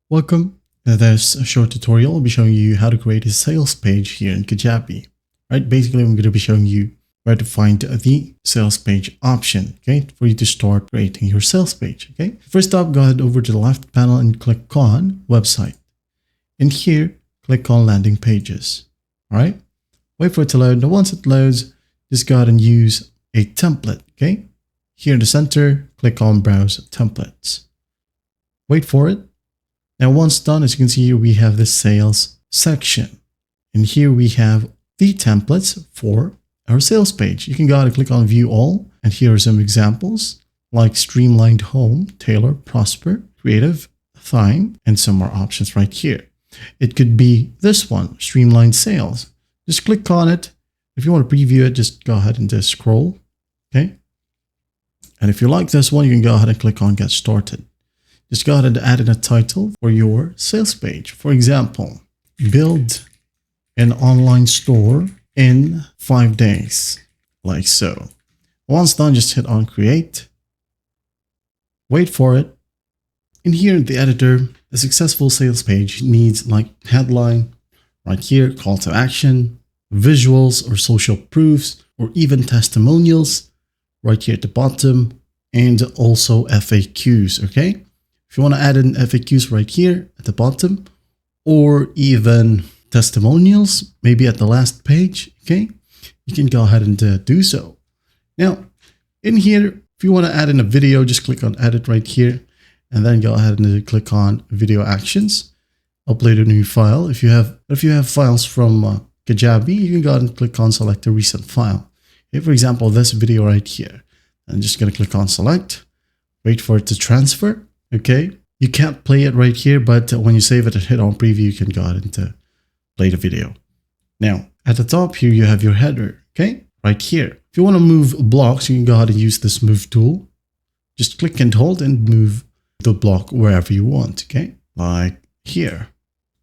Welcome. In this short tutorial, I'll be showing you how to create a sales page here in Kajabi. Right? Basically, I'm going to be showing you where to find the sales page option, okay, for you to start creating your sales page, okay? First up, go ahead over to the left panel and click on website. In here, click on landing pages, all right? Wait for it to load. Now, once it loads, just go ahead and use a template, okay? Here in the center, click on browse templates. Wait for it. Now, once done, as you can see here, we have the sales section. And here we have the templates for our sales page. You can go ahead and click on view all. And here are some examples like streamlined home, tailor, prosper, creative, theme, and some more options right here. It could be this one, streamlined sales. Just click on it. If you want to preview it, just go ahead and just scroll. Okay. And if you like this one, you can go ahead and click on get started. Just go ahead and add in a title for your sales page. For example, build an online store in 5 days, like so. Once done, just hit on create. Wait for it. In here in the editor, a successful sales page needs like headline, right here, call to action, visuals or social proofs, or even testimonials, right here at the bottom, and also FAQs, okay? If you want to add in FAQs right here at the bottom, or even testimonials, maybe at the last page, okay, you can go ahead and do so. Now, in here, if you want to add in a video, just click on edit right here, and then go ahead and click on video actions, upload a new file. If you have files from Kajabi, you can go ahead and click on select a recent file. Okay, for example, this video right here. I'm just going to click on select, wait for it to transfer. Okay, you can't play it right here, but when you save it and hit on preview, you can go ahead and play the video. Now, at the top here, you have your header, okay, right here. If you want to move blocks, you can go ahead and use this move tool. Just click and hold and move the block wherever you want, okay, like here.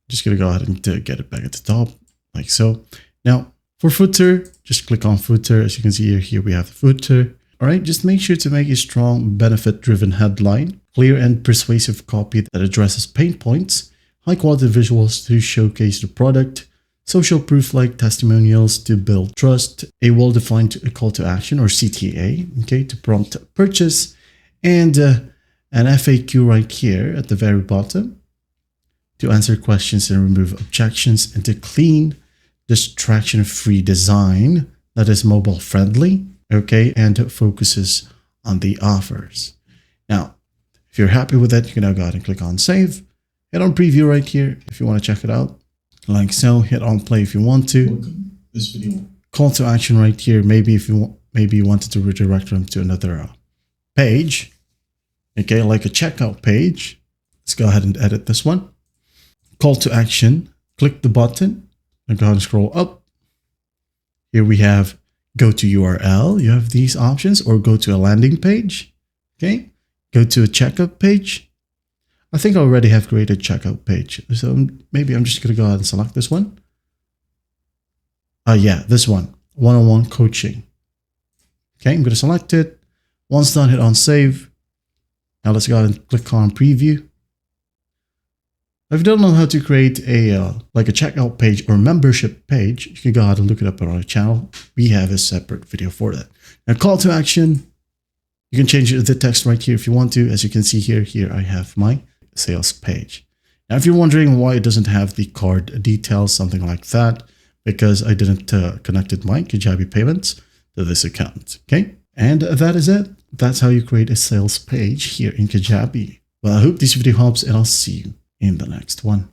Just going to go ahead and get it back at the top, like so. Now, for footer, just click on footer. As you can see here we have the footer. All right, just make sure to make a strong benefit-driven headline, clear and persuasive copy that addresses pain points, high-quality visuals to showcase the product, social proof like testimonials to build trust, a well-defined call to action or CTA, okay, to prompt purchase, and an FAQ right here at the very bottom to answer questions and remove objections, and to clean, distraction-free design that is mobile-friendly, okay, and focuses on the offers. Now, if you're happy with that, you can now go ahead and click on save. Hit on preview right here if you want to check it out, like so. Hit on play if you want to. This video. Call to action right here. Maybe if you want, maybe you wanted to redirect them to another page, okay, like a checkout page. Let's go ahead and edit this one. Call to action. Click the button and go ahead and scroll up. Here we have go to URL, you have these options, or go to a landing page, okay? Go to a checkout page. I think I already have created a checkout page, so maybe I'm just gonna go ahead and select this one. Yeah, this one, one-on-one coaching. Okay, I'm gonna select it. Once done, hit on save. Now let's go ahead and click on preview. If you don't know how to create a like a checkout page or membership page, you can go ahead and look it up on our channel. We have a separate video for that. Now, call to action, you can change the text right here if you want to. As you can see here I have my sales page. Now, if you're wondering why it doesn't have the card details, something like that, because I didn't connected my Kajabi payments to this account. Okay, and that is it. That's how you create a sales page here in Kajabi. Well, I hope this video helps, and I'll see you in the next one.